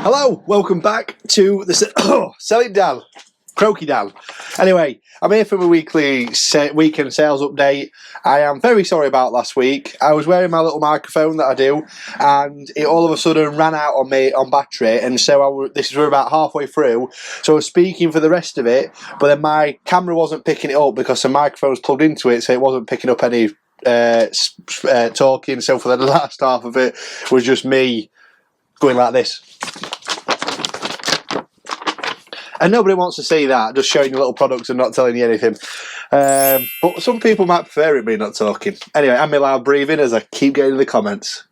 Hello, welcome back to the Selling Dan, Croaky Dan. Anyway, I'm here for my weekly weekend sales update. I am very sorry about last week. I was wearing my little microphone that I do, and it all of a sudden ran out on me on battery, and so this is about halfway through. So I was speaking for the rest of it, but then my camera wasn't picking it up because the microphone was plugged into it, so it wasn't picking up any talking. So for the last half of it was just me going like this. And nobody wants to see that, just showing you little products and not telling you anything. But some people might prefer it me not talking. Anyway, and me loud breathing as I keep getting in the comments.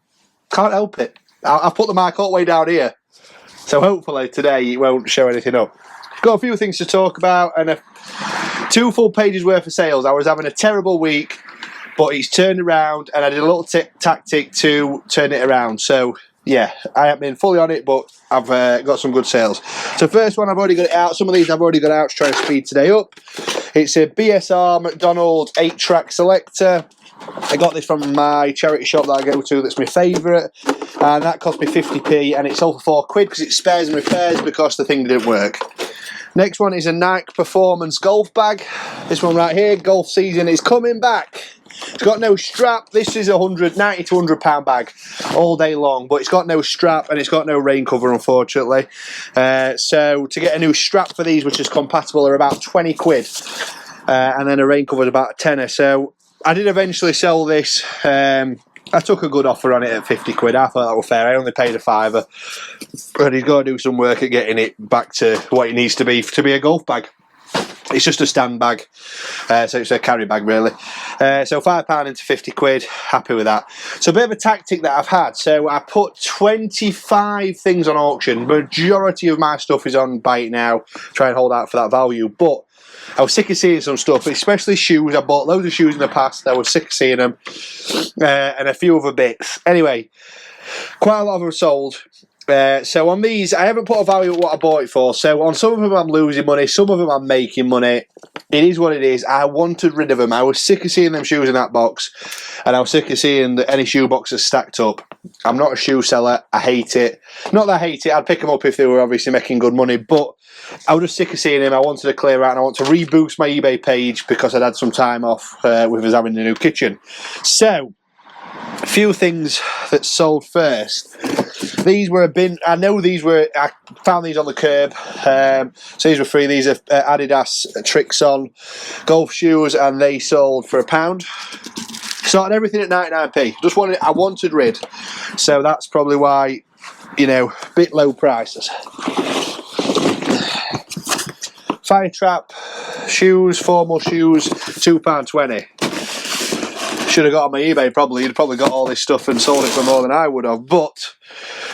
Can't help it. I've put the mic all the way down here. So hopefully today it won't show anything up. Got a few things to talk about and 2 full pages worth of sales. I was having a terrible week, but it's turned around and I did a little tactic to turn it around. So yeah, I haven't been fully on it, but I've got some good sales. So first one, I've already got it out. Some of these I've already got out to try and speed today up. It's a BSR McDonald 8-track selector. I got this from my charity shop that I go to that's my favourite. And that cost me 50p and it sold for £4 because it's spares and repairs because the thing didn't work. Next one is a Nike Performance golf bag. This one right here, golf season is coming back. It's got no strap. This is a £90 to £100 bag all day long, but it's got no strap and it's got no rain cover, unfortunately. So to get a new strap for these, which is compatible, are about £20, and then a rain cover is about a tenner. So I did eventually sell this. I took a good offer on it at £50. I thought that was fair. I only paid a £5, but he's got to do some work at getting it back to what it needs to be a golf bag. It's just a stand bag, so it's a carry bag really. So £5 into £50, happy with that. So a bit of a tactic that I've had. So I put 25 things on auction. Majority of my stuff is on Buy It Now. Try and hold out for that value. But I was sick of seeing some stuff, especially shoes. I bought loads of shoes in the past. I was sick of seeing them, and a few other bits. Anyway, quite a lot of them sold. So on these, I haven't put a value at what I bought it for. So on some of them I'm losing money, some of them I'm making money. It is what it is. I wanted rid of them. I was sick of seeing them shoes in that box, and I was sick of seeing any shoe boxes stacked up. I'm not a shoe seller. I hate it. Not that I hate it. I'd pick them up if they were obviously making good money, but I was just sick of seeing them. I wanted to clear out and I want to reboost my eBay page because I'd had some time off with us having a new kitchen. So a few things that sold first. These were a bin. I found these on the curb. So these were free. These are Adidas Trixon golf shoes, and they sold for £1. Started everything at 99p. I wanted rid. So that's probably why, bit low prices. Fire Trap shoes, formal shoes, £2.20. Should have got on my eBay probably. You'd probably got all this stuff and sold it for more than I would have. But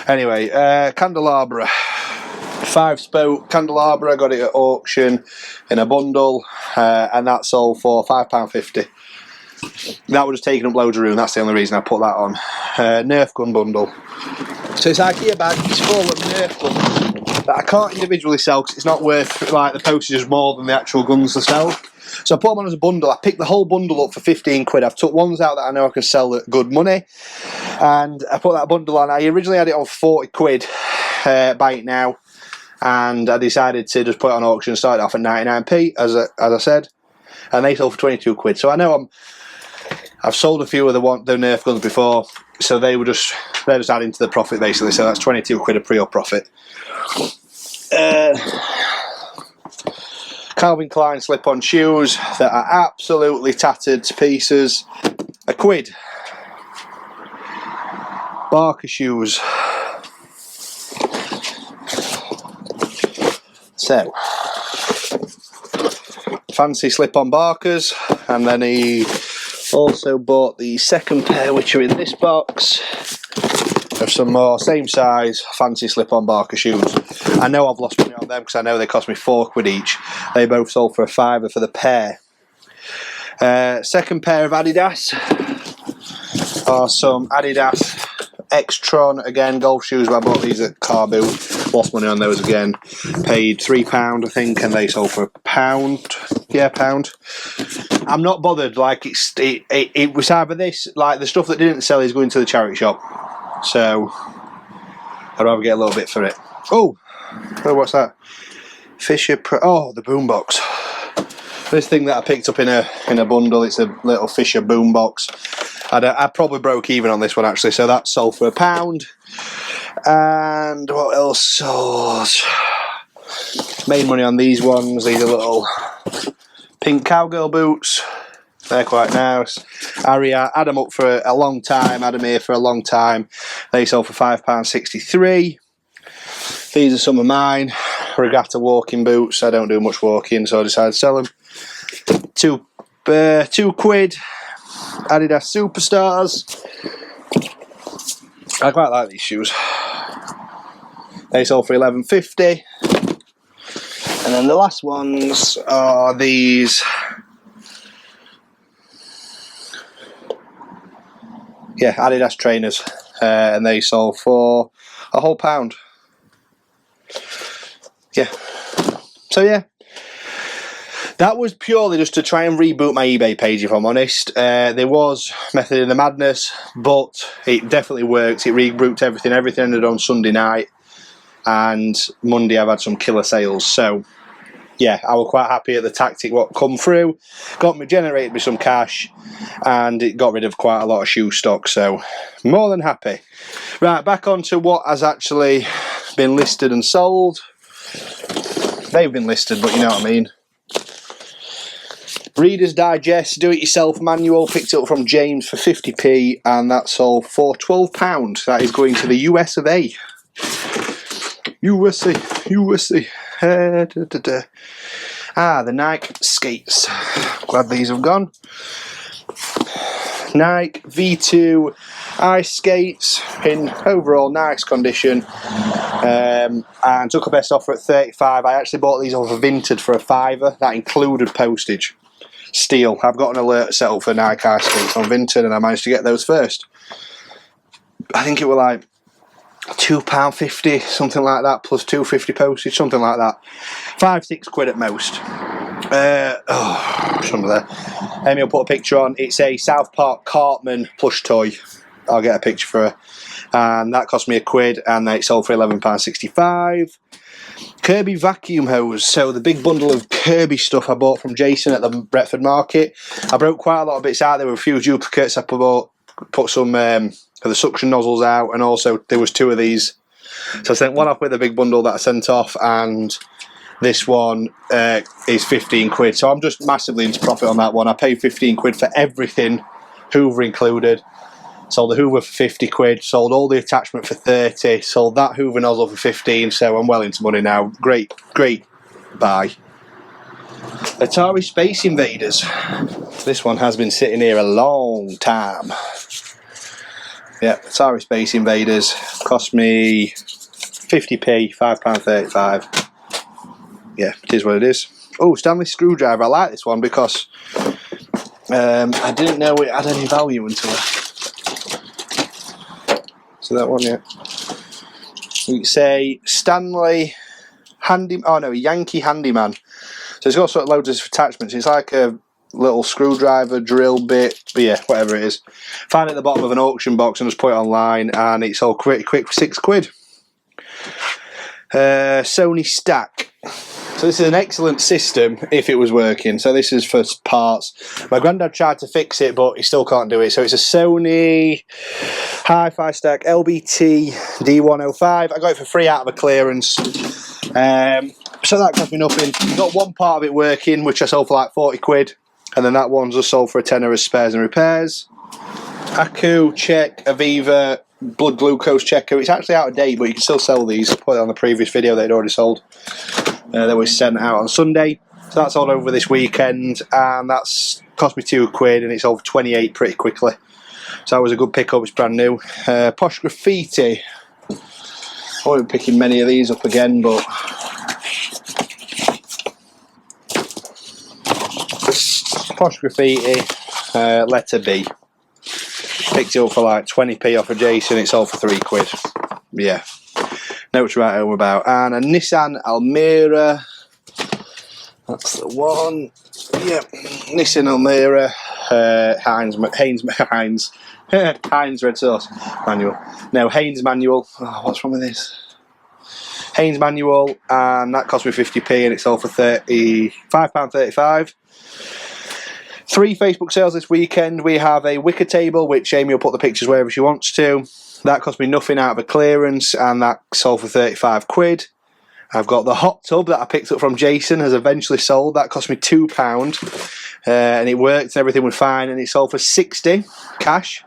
anyway, candelabra, 5-spoke candelabra. I got it at auction in a bundle, and that sold for £5.50. That would have taken up loads of room. That's the only reason I put that on. Nerf gun bundle. So it's IKEA bag. It's full of Nerf guns that I can't individually sell because it's not worth like the postage is more than the actual guns themselves. So I put them on as a bundle. I picked the whole bundle up for £15. I've took ones out that I know I can sell at good money, and I put that bundle on. I originally had it on £40. Buy It Now, and I decided to just put it on auction and start it off at 99p, as I said, and they sold for £22. So I know I've sold a few of the Nerf guns before, so they're just adding to the profit basically. So that's £22 a pre-op profit. Calvin Klein slip-on shoes that are absolutely tattered to pieces, £1. Barker shoes. So, fancy slip-on Barkers, and then he also bought the second pair, which are in this box, of some more same size fancy slip-on Barker shoes. I know I've lost money on them because I know they cost me £4 each. They both sold for £5 for the pair. Second pair of Adidas are some Adidas X-Tron, again golf shoes. I bought these at Car Boot, lost money on those again, paid £3 I think, and they sold for £1. Yeah, £1. I'm not bothered. Like it was either this, like the stuff that didn't sell is going to the charity shop. So I'd rather get a little bit for it. Oh, what's that? Fisher Pro. Oh, the boombox. This thing that I picked up in a bundle. It's a little Fisher boombox. I probably broke even on this one actually. So that sold for £1. And what else sold? Made money on these ones. These are little pink cowgirl boots. They're quite nice. I had them up for a long time. Had them here for a long time. They sold for £5.63. These are some of mine. Regatta walking boots. I don't do much walking, so I decided to sell them. £2. Adidas Superstars. I quite like these shoes. They sold for £11.50. And then the last ones are these. Yeah, Adidas trainers. And they sold for a whole £1. Yeah. So yeah. That was purely just to try and reboot my eBay page, if I'm honest. There was method in the madness, but it definitely worked. It rebooted everything. Everything ended on Sunday night. And Monday I've had some killer sales. So yeah, I was quite happy at the tactic what come through. Generated me some cash, and it got rid of quite a lot of shoe stock, so more than happy. Right, back on to what has actually been listed and sold. They've been listed, but you know what I mean. Reader's Digest Do-It-Yourself Manual, picked it up from James for 50p, and that sold for £12. That is going to the US of A. USA. The Nike skates. Glad these have gone. Nike V2 ice skates in overall nice condition, and took a best offer at £35. I actually bought these over Vinted for £5. That included postage. Steal. I've got an alert set up for Nike ice skates on Vinted, and I managed to get those first. I think it were like £2.50, something like that, plus £2.50 postage, something like that. £5-6 at most. It's under there. Amy will put a picture on. It's a South Park Cartman plush toy. I'll get a picture for her. And that cost me £1, and it sold for £11.65. Kirby vacuum hose. So the big bundle of Kirby stuff I bought from Jason at the Retford Market. I broke quite a lot of bits out. There were a few duplicates. I put some of the suction nozzles out, and also there was 2 of these. So I sent one off with a big bundle that I sent off, and this one is £15. So I'm just massively into profit on that one. I paid £15 for everything, Hoover included. Sold the Hoover for £50, sold all the attachment for £30, sold that Hoover nozzle for £15, so I'm well into money now. Great buy. Atari Space Invaders. This one has been sitting here a long time. Yeah, Atari Space Invaders cost me 50p, £5.35. Yeah, it is what it is. Oh, Stanley Screwdriver. I like this one because I didn't know it had any value until so that one, yeah. You say Stanley Yankee Handyman. So it's got sort of loads of attachments. It's like a little screwdriver, drill bit, but yeah, whatever it is. Find it at the bottom of an auction box and just put it online, and it's all quick for £6. Sony Stack. So this is an excellent system if it was working. So this is for parts. My granddad tried to fix it, but he still can't do it. So it's a Sony Hi-Fi Stack LBT D105. I got it for free out of a clearance. So that cost me nothing. Got one part of it working, which I sold for like £40, and then that one's just sold for £10 as spares and repairs. Aku Check Aviva blood glucose checker. It's actually out of date, but you can still sell these. I put it on the previous video they'd already sold. That was sent out on Sunday. So that's all over this weekend, and that's cost me £2, and it's over 28 pretty quickly. So that was a good pickup. It's brand new. Posh Graffiti. I won't be picking many of these up again, but Posh Graffiti, letter B. Picked it up for like 20p off of Jason. It's all for £3. Yeah. Know what to write home about. And a Nissan Almera. That's the one. Yep. Nissan Almera, Heinz red sauce manual. No, Haynes manual. Oh, what's wrong with this? Haynes manual, and that cost me 50p, and it's all for £35.35. 3 Facebook sales this weekend. We have a wicker table, which Amy will put the pictures wherever she wants to. That cost me nothing out of a clearance, and that sold for 35 quid. I've got the hot tub that I picked up from Jason, has eventually sold. That cost me £2, and it worked and everything was fine, and it sold for 60 cash.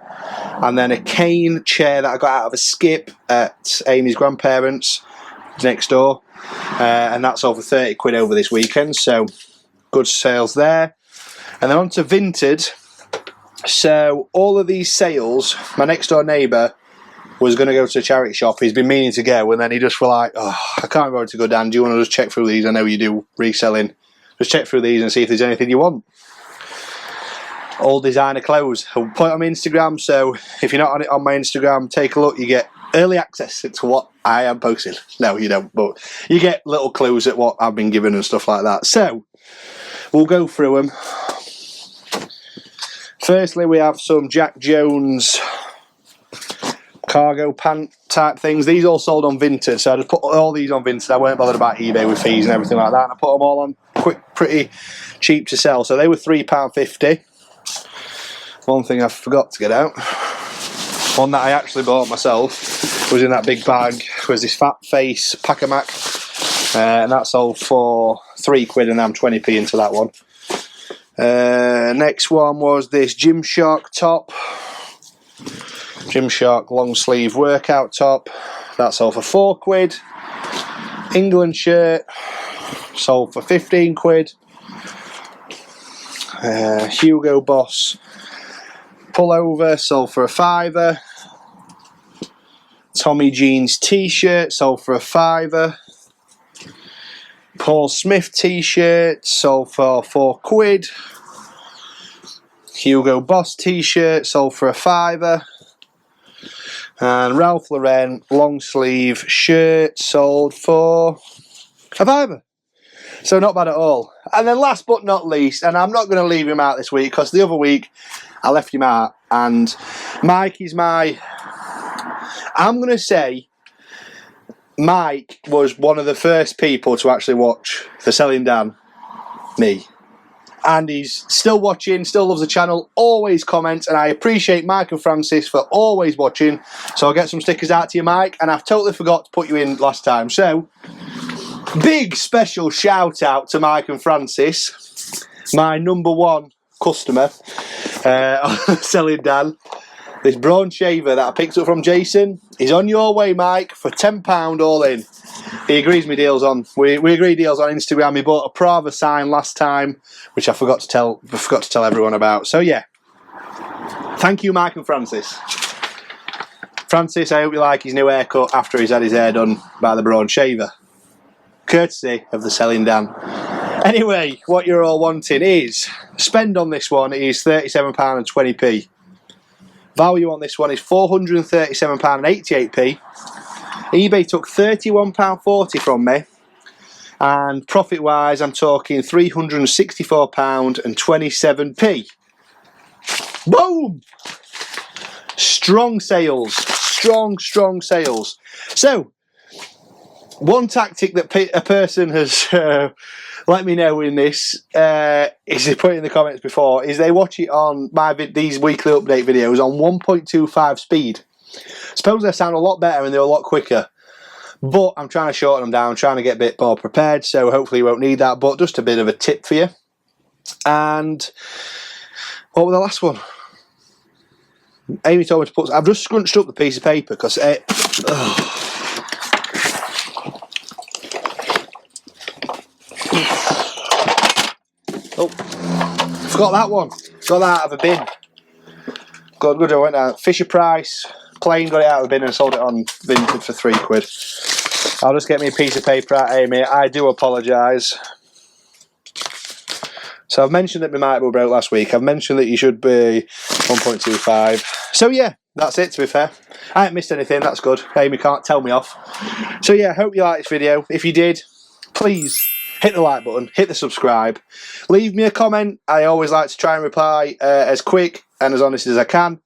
And then a cane chair that I got out of a skip at Amy's grandparents next door, and that sold for 30 quid over this weekend, so good sales there. And then on to Vinted. So all of these sales, my next door neighbour was going to go to a charity shop. He's been meaning to go, and then he just was like, oh, I can't remember to go down. Do you want to just check through these? I know you do reselling. Just check through these and see if there's anything you want. All designer clothes. I'll put it on my Instagram, so if you're not on it on my Instagram, take a look. You get early access to what I am posting. No, you don't, but you get little clues at what I've been given and stuff like that. So we'll go through them. Firstly, we have some Jack Jones cargo pant type things. These all sold on Vinted, so I just put all these on Vinted. I weren't bothered about eBay with fees and everything like that, and I put them all on quick, pretty cheap to sell. So they were £3.50. One thing I forgot to get out, one that I actually bought myself, was in that big bag, was this Fat Face Pack-A-Mac, and that sold for 3 quid, and I'm 20p into that one. Next one was this Gymshark top. Gymshark long sleeve workout top. That sold for 4 quid. England shirt sold for 15 quid. Hugo Boss pullover sold for a £5. Tommy Jeans t-shirt sold for a £5. Paul Smith t-shirt sold for 4 quid. Hugo Boss t-shirt sold for a £5. And Ralph Lauren long sleeve shirt sold for a £5. So not bad at all. And then last but not least, and I'm not going to leave him out this week because the other week I left him out, and Mike is I'm going to say Mike was one of the first people to actually watch The Selling Dan, me. And he's still watching, still loves the channel, always comments, and I appreciate Mike and Francis for always watching. So I'll get some stickers out to you, Mike, and I've totally forgot to put you in last time. So, big special shout out to Mike and Francis, my #1 customer, Selling Dan. This Braun shaver that I picked up from Jason is on your way, Mike, for £10 all in. He agrees me deals on. We agree deals on Instagram. He bought a Prava sign last time, which I forgot to tell everyone about. So yeah, thank you, Mike and Francis. Francis, I hope you like his new haircut after he's had his hair done by the Braun shaver, courtesy of the Selling Dan. Anyway, what you're all wanting is spend on this one is £37.20p. Value on this one is £437.88p. eBay took £31.40 from me, and profit wise I'm talking £364.27p. Boom! Strong sales, strong sales. So one tactic that a person has let me know in this is they put it in the comments before, is they watch it on these weekly update videos on 1.25 speed. Suppose they sound a lot better and they're a lot quicker, but I'm trying to shorten them down, trying to get a bit more prepared, so hopefully you won't need that, but just a bit of a tip for you. And what was the last one? Amy told me to put, I've just scrunched up the piece of paper because forgot that one. Got that out of a bin. Good, I went out. Fisher Price, plain, got it out of the bin and sold it on Vinted for 3 quid. I'll just get me a piece of paper out, Amy. I do apologise. So I've mentioned that my mic was broke last week. I've mentioned that you should be 1.25. So yeah, that's it, to be fair. I haven't missed anything, that's good. Amy can't tell me off. So yeah, hope you liked this video. If you did, please hit the like button, hit the subscribe, leave me a comment. I always like to try and reply as quick and as honest as I can.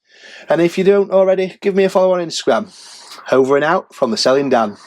And if you don't already, give me a follow on Instagram. Over and out from the Selling Dan.